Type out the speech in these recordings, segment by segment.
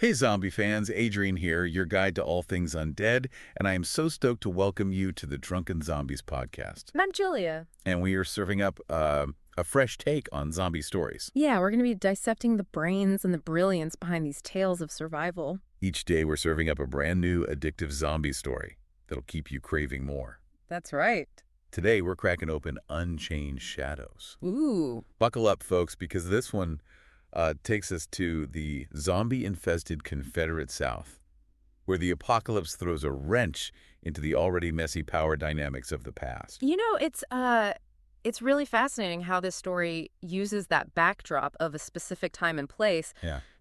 Hey zombie fans, Adrian here, your guide to all things undead, and I am so stoked to welcome you to the Drunken Zombies Podcast. And I'm Julia. And we are serving up a fresh take on zombie stories. Yeah, we're going to be dissecting the brains and the brilliance behind these tales of survival. Each day we're serving up a brand new addictive zombie story that'll keep you craving more. That's right. Today we're cracking open Unchained Shadows. Ooh. Buckle up, folks, because this one takes us to the zombie-infested Confederate South, where the apocalypse throws a wrench into the already messy power dynamics of the past. You know, it's really fascinating how this story uses that backdrop of a specific time and place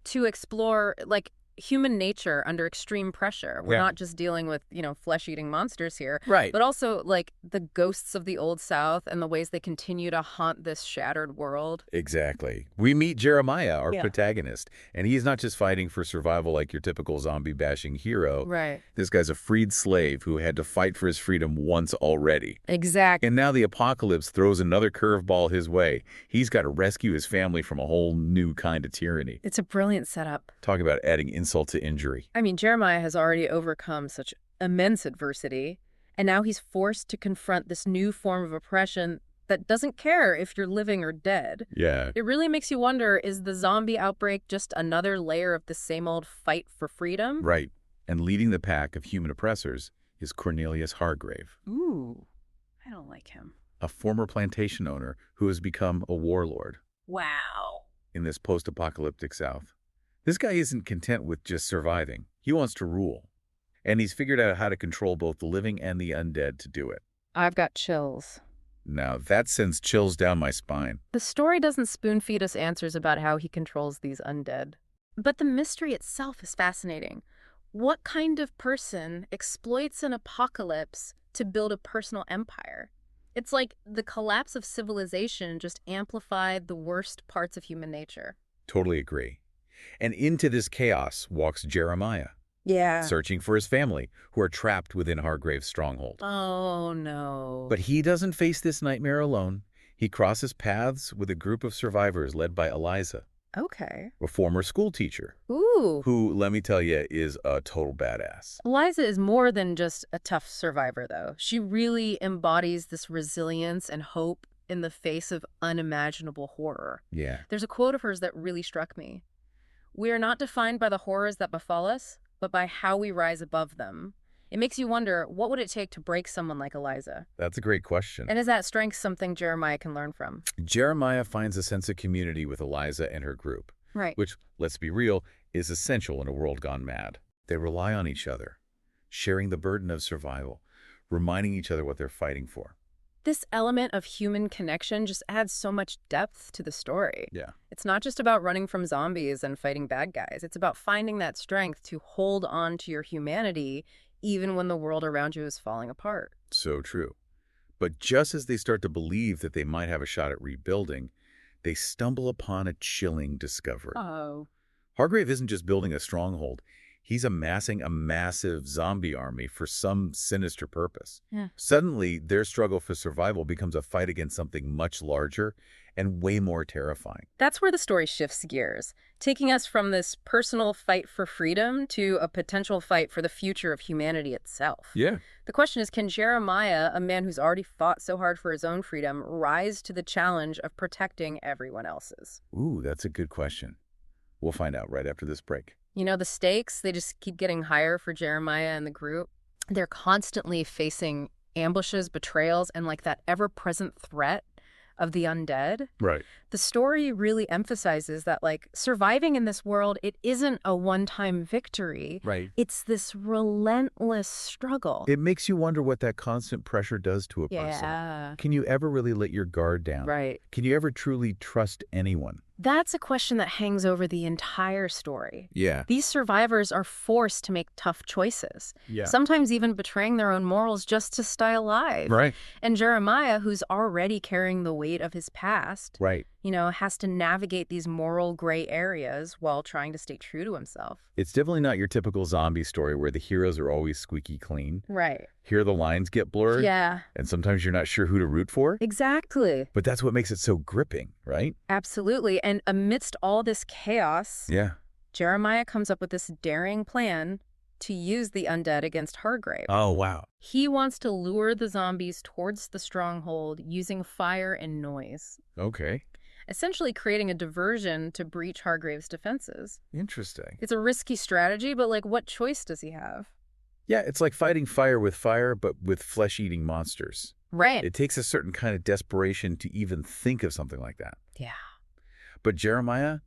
to explore, like, human nature under extreme pressure. We're not just dealing with, flesh-eating monsters here. Right. But also, like, the ghosts of the Old South and the ways they continue to haunt this shattered world. Exactly. We meet Jeremiah, our protagonist, and he's not just fighting for survival like your typical zombie-bashing hero. Right. This guy's a freed slave who had to fight for his freedom once already. Exactly. And now the apocalypse throws another curveball his way. He's got to rescue his family from a whole new kind of tyranny. It's a brilliant setup. Talk about adding insult to injury. I mean, Jeremiah has already overcome such immense adversity, and now he's forced to confront this new form of oppression that doesn't care if you're living or dead. Yeah. It really makes you wonder, is the zombie outbreak just another layer of the same old fight for freedom? Right. And leading the pack of human oppressors is Cornelius Hargrave. Ooh, I don't like him. A former plantation owner who has become a warlord. Wow. In this post-apocalyptic South. This guy isn't content with just surviving. He wants to rule. And he's figured out how to control both the living and the undead to do it. I've got chills. Now, that sends chills down my spine. The story doesn't spoon-feed us answers about how he controls these undead. But the mystery itself is fascinating. What kind of person exploits an apocalypse to build a personal empire? It's like the collapse of civilization just amplified the worst parts of human nature. Totally agree. And into this chaos walks Jeremiah. Yeah. Searching for his family, who are trapped within Hargrave's stronghold. Oh, no. But he doesn't face this nightmare alone. He crosses paths with a group of survivors led by Eliza. Okay. A former school teacher. Ooh. Who, let me tell you, is a total badass. Eliza is more than just a tough survivor, though. She really embodies this resilience and hope in the face of unimaginable horror. Yeah. There's a quote of hers that really struck me. "We are not defined by the horrors that befall us, but by how we rise above them." It makes you wonder, what would it take to break someone like Eliza? That's a great question. And is that strength something Jeremiah can learn from? Jeremiah finds a sense of community with Eliza and her group. Right. Which, let's be real, is essential in a world gone mad. They rely on each other, sharing the burden of survival, reminding each other what they're fighting for. This element of human connection just adds so much depth to the story. Yeah. It's not just about running from zombies and fighting bad guys. It's about finding that strength to hold on to your humanity even when the world around you is falling apart. So true. But just as they start to believe that they might have a shot at rebuilding, they stumble upon a chilling discovery. Oh. Hargrave isn't just building a stronghold. He's amassing a massive zombie army for some sinister purpose. Yeah. Suddenly, their struggle for survival becomes a fight against something much larger and way more terrifying. That's where the story shifts gears, taking us from this personal fight for freedom to a potential fight for the future of humanity itself. Yeah. The question is, can Jeremiah, a man who's already fought so hard for his own freedom, rise to the challenge of protecting everyone else's? Ooh, that's a good question. We'll find out right after this break. You know, the stakes, they just keep getting higher for Jeremiah and the group. They're constantly facing ambushes, betrayals, and like that ever-present threat of the undead. Right. The story really emphasizes that, like, surviving in this world, it isn't a one-time victory. Right. It's this relentless struggle. It makes you wonder what that constant pressure does to a person. Yeah. Can you ever really let your guard down? Right. Can you ever truly trust anyone? That's a question that hangs over the entire story. Yeah. These survivors are forced to make tough choices, Yeah. sometimes even betraying their own morals just to stay alive. Right. And Jeremiah, who's already carrying the weight of his past, Right. has to navigate these moral gray areas while trying to stay true to himself. It's definitely not your typical zombie story where the heroes are always squeaky clean. Right. Here the lines get blurred. Yeah. And sometimes you're not sure who to root for. Exactly. But that's what makes it so gripping, right? Absolutely. And amidst all this chaos, Yeah. Jeremiah comes up with this daring plan to use the undead against Hargrave. Oh, wow. He wants to lure the zombies towards the stronghold using fire and noise, Okay. essentially creating a diversion to breach Hargrave's defenses. Interesting. It's a risky strategy, but what choice does he have? Yeah, it's like fighting fire, but with flesh-eating monsters. Right. It takes a certain kind of desperation to even think of something like that. Yeah. But Jeremiah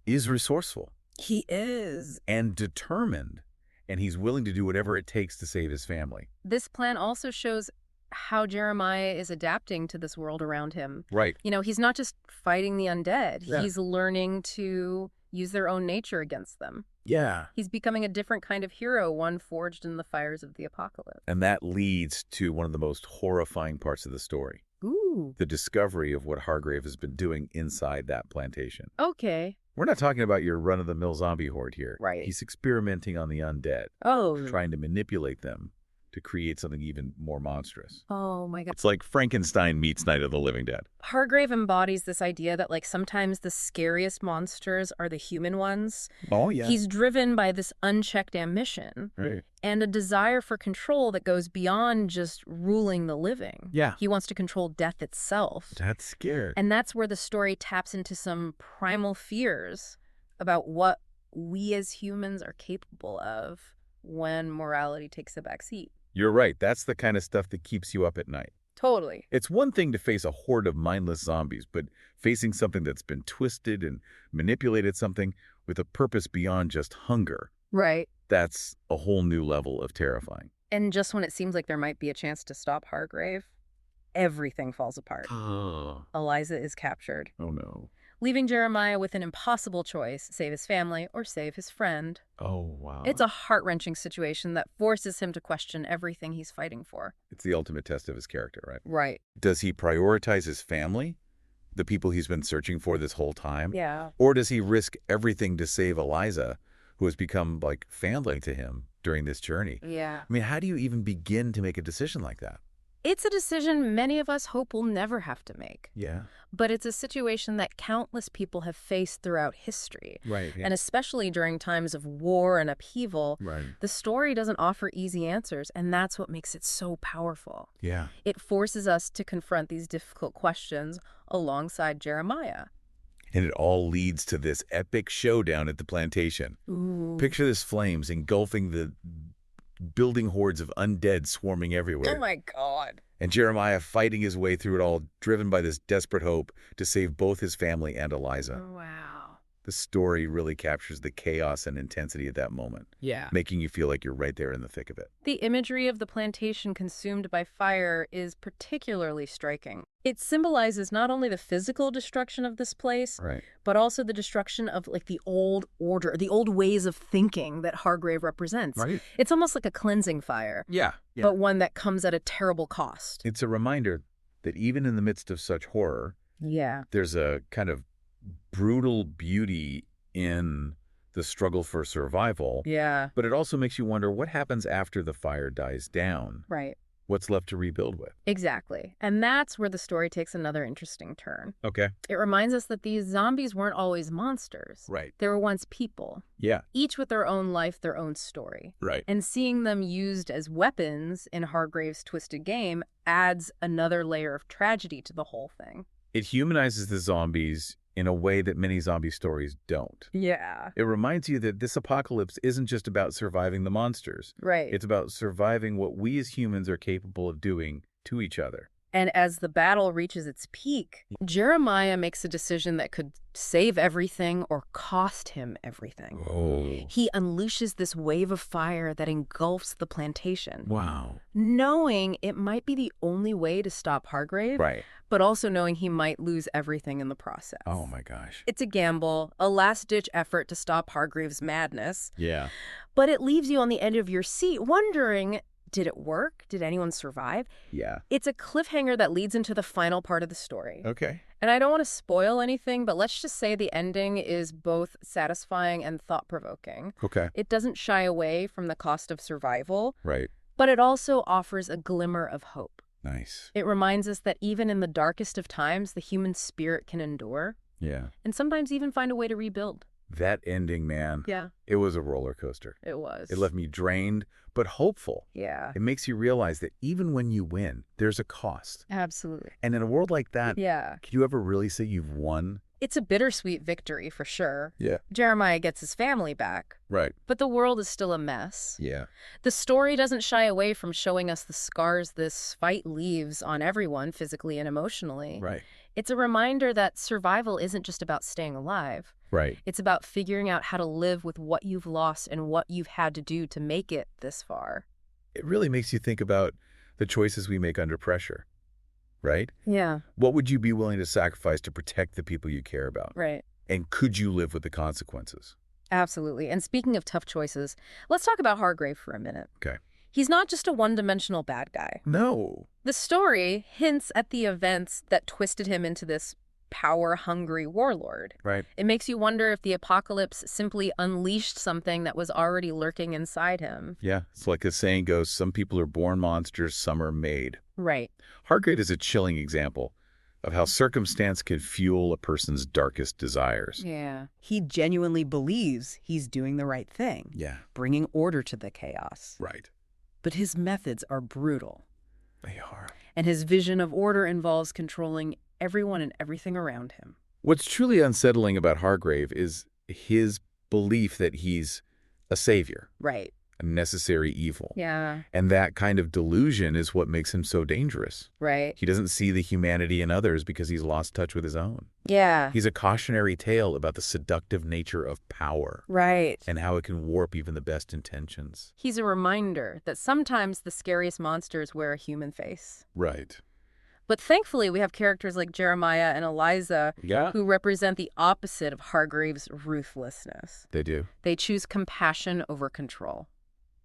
is resourceful. He is. And determined. And he's willing to do whatever it takes to save his family. This plan also shows how Jeremiah is adapting to this world around him. Right. He's not just fighting the undead. Yeah. He's learning to use their own nature against them. Yeah. He's becoming a different kind of hero, one forged in the fires of the apocalypse. And that leads to one of the most horrifying parts of the story. Ooh. The discovery of what Hargrave has been doing inside that plantation. Okay. We're not talking about your run-of-the-mill zombie horde here. Right. He's experimenting on the undead, Oh. trying to manipulate them to create something even more monstrous. Oh, my God. It's like Frankenstein meets Night of the Living Dead. Hargrave embodies this idea that, sometimes the scariest monsters are the human ones. Oh, yeah. He's driven by this unchecked ambition. Right. And a desire for control that goes beyond just ruling the living. Yeah. He wants to control death itself. That's scared. And that's where the story taps into some primal fears about what we as humans are capable of when morality takes a back seat. You're right. That's the kind of stuff that keeps you up at night. Totally. It's one thing to face a horde of mindless zombies, but facing something that's been twisted and manipulated, something with a purpose beyond just hunger, Right. that's a whole new level of terrifying. And just when it seems like there might be a chance to stop Hargrave, everything falls apart. Oh. Eliza is captured, Oh, no. leaving Jeremiah with an impossible choice: save his family or save his friend. Oh, wow. It's a heart-wrenching situation that forces him to question everything he's fighting for. It's the ultimate test of his character, right? Right. Does he prioritize his family, the people he's been searching for this whole time? Yeah. Or does he risk everything to save Eliza, who has become like family to him during this journey? Yeah. I mean, how do you even begin to make a decision like that? It's a decision many of us hope we'll never have to make. Yeah. But it's a situation that countless people have faced throughout history. Right. Yeah. And especially during times of war and upheaval, Right. the story doesn't offer easy answers, and that's what makes it so powerful. Yeah. It forces us to confront these difficult questions alongside Jeremiah. And it all leads to this epic showdown at the plantation. Ooh. Picture this flames engulfing the building hordes of undead swarming everywhere. Oh my God. And Jeremiah fighting his way through it all, driven by this desperate hope to save both his family and Eliza. Wow. The story really captures the chaos and intensity at that moment, Yeah. making you feel like you're right there in the thick of it. The imagery of the plantation consumed by fire is particularly striking. It symbolizes not only the physical destruction of this place, Right. but also the destruction of the old order, the old ways of thinking that Hargrave represents. Right. It's almost like a cleansing fire, Yeah. but one that comes at a terrible cost. It's a reminder that even in the midst of such horror, Yeah. there's a kind of brutal beauty in the struggle for survival. Yeah. But it also makes you wonder what happens after the fire dies down. Right. What's left to rebuild with? Exactly. And that's where the story takes another interesting turn. Okay. It reminds us that these zombies weren't always monsters. Right. They were once people, Yeah. each with their own life, their own story. Right. And seeing them used as weapons in Hargrave's twisted game adds another layer of tragedy to the whole thing. It humanizes the zombies in a way that many zombie stories don't. Yeah. It reminds you that this apocalypse isn't just about surviving the monsters. Right. It's about surviving what we as humans are capable of doing to each other. And as the battle reaches its peak, Jeremiah makes a decision that could save everything or cost him everything. Oh. He unleashes this wave of fire that engulfs the plantation, Wow. knowing it might be the only way to stop Hargrave, Right. but also knowing he might lose everything in the process. Oh my gosh. It's a gamble, a last-ditch effort to stop Hargrave's madness, Yeah. but it leaves you on the edge of your seat wondering, did it work? Did anyone survive? Yeah. It's a cliffhanger that leads into the final part of the story. Okay. And I don't want to spoil anything, but let's just say the ending is both satisfying and thought-provoking. Okay. It doesn't shy away from the cost of survival, Right. but it also offers a glimmer of hope. Nice. It reminds us that even in the darkest of times, the human spirit can endure Yeah. and sometimes even find a way to rebuild. That ending, man. Yeah, It was a roller coaster. it was. It left me drained, but hopeful. Yeah, It makes you realize that even when you win, there's a cost. absolutely. And in a world like that, Yeah. could you ever really say you've won? It's a bittersweet victory for sure. Yeah. Jeremiah gets his family back, Right. but the world is still a mess. Yeah. The story doesn't shy away from showing us the scars this fight leaves on everyone, physically and emotionally. Right. It's a reminder that survival isn't just about staying alive. Right. It's about figuring out how to live with what you've lost and what you've had to do to make it this far. It really makes you think about the choices we make under pressure, right? Yeah, What would you be willing to sacrifice to protect the people you care about? right. And could you live with the consequences? Absolutely. And speaking of tough choices, let's talk about Hargrave for a minute. Okay. He's not just a one-dimensional bad guy. No. The story hints at the events that twisted him into this power-hungry warlord. Right. It makes you wonder if the apocalypse simply unleashed something that was already lurking inside him. Yeah. It's like the saying goes, some people are born monsters, some are made. Right. Hargrave is a chilling example of how circumstance can fuel a person's darkest desires. Yeah. He genuinely believes he's doing the right thing, Yeah. bringing order to the chaos. Right. But his methods are brutal, They are. and his vision of order involves controlling everyone and everything around him. What's truly unsettling about Hargrave is his belief that he's a savior, Right. a necessary evil. Yeah. And that kind of delusion is what makes him so dangerous. Right. He doesn't see the humanity in others because he's lost touch with his own. Yeah. He's a cautionary tale about the seductive nature of power Right. and how it can warp even the best intentions. He's a reminder that sometimes the scariest monsters wear a human face. Right. But thankfully, we have characters like Jeremiah and Eliza Yeah. who represent the opposite of Hargrave's ruthlessness. They do. They choose compassion over control,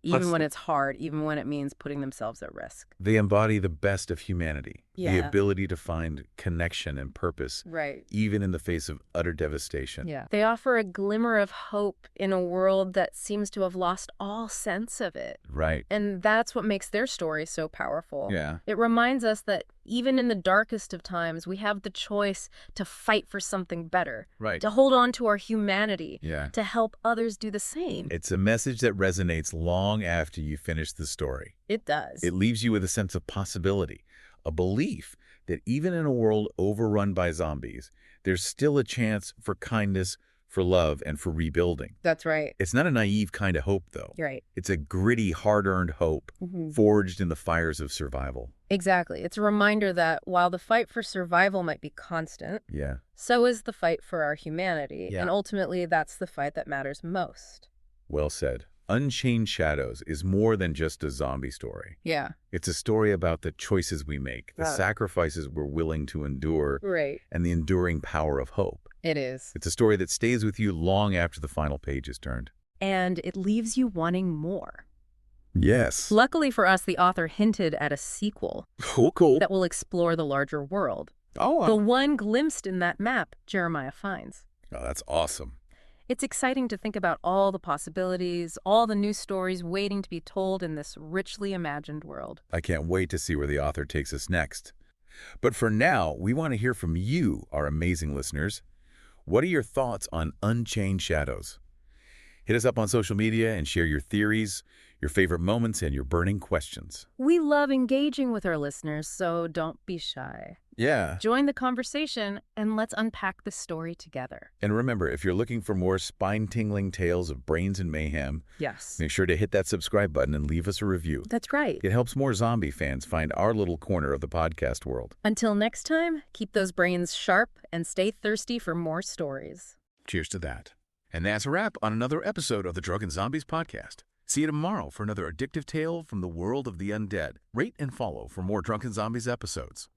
even Plus- when it's hard, even when it means putting themselves at risk. They embody the best of humanity. The Yeah. ability to find connection and purpose, Right. even in the face of utter devastation. Yeah. They offer a glimmer of hope in a world that seems to have lost all sense of it. Right. And that's what makes their story so powerful. Yeah. It reminds us that even in the darkest of times, we have the choice to fight for something better, Right. to hold on to our humanity, Yeah. to help others do the same. It's a message that resonates long after you finish the story. It does. It leaves you with a sense of possibility, a belief that even in a world overrun by zombies, there's still a chance for kindness, for love, and for rebuilding. That's right. It's not a naive kind of hope, though. You're right. It's a gritty, hard-earned hope forged in the fires of survival. Exactly. It's a reminder that while the fight for survival might be constant, Yeah. so is the fight for our humanity. Yeah. And ultimately, that's the fight that matters most. Well said. Unchained Shadows is more than just a zombie story. Yeah. It's a story about the choices we make, the Right. sacrifices we're willing to endure, Right. and the enduring power of hope. It is. It's a story that stays with you long after the final page is turned. And it leaves you wanting more. Yes. Luckily for us, the author hinted at a sequel Cool. that will explore the larger world. Oh, The one glimpsed in that map Jeremiah finds. that's awesome. It's exciting to think about all the possibilities, all the new stories waiting to be told in this richly imagined world. I can't wait to see where the author takes us next. But for now, we want to hear from you, our amazing listeners. What are your thoughts on Unchained Shadows? Hit us up on social media and share your theories, your favorite moments, and your burning questions. We love engaging with our listeners, so don't be shy. Yeah. Join the conversation and let's unpack the story together. And remember, if you're looking for more spine-tingling tales of brains and mayhem, Yes. make sure to hit that subscribe button and leave us a review. That's right. It helps more zombie fans find our little corner of the podcast world. Until next time, keep those brains sharp and stay thirsty for more stories. Cheers to that. And that's a wrap on another episode of the Drunken Zombies Podcast. See you tomorrow for another addictive tale from the world of the undead. Rate and follow for more Drunken Zombies episodes.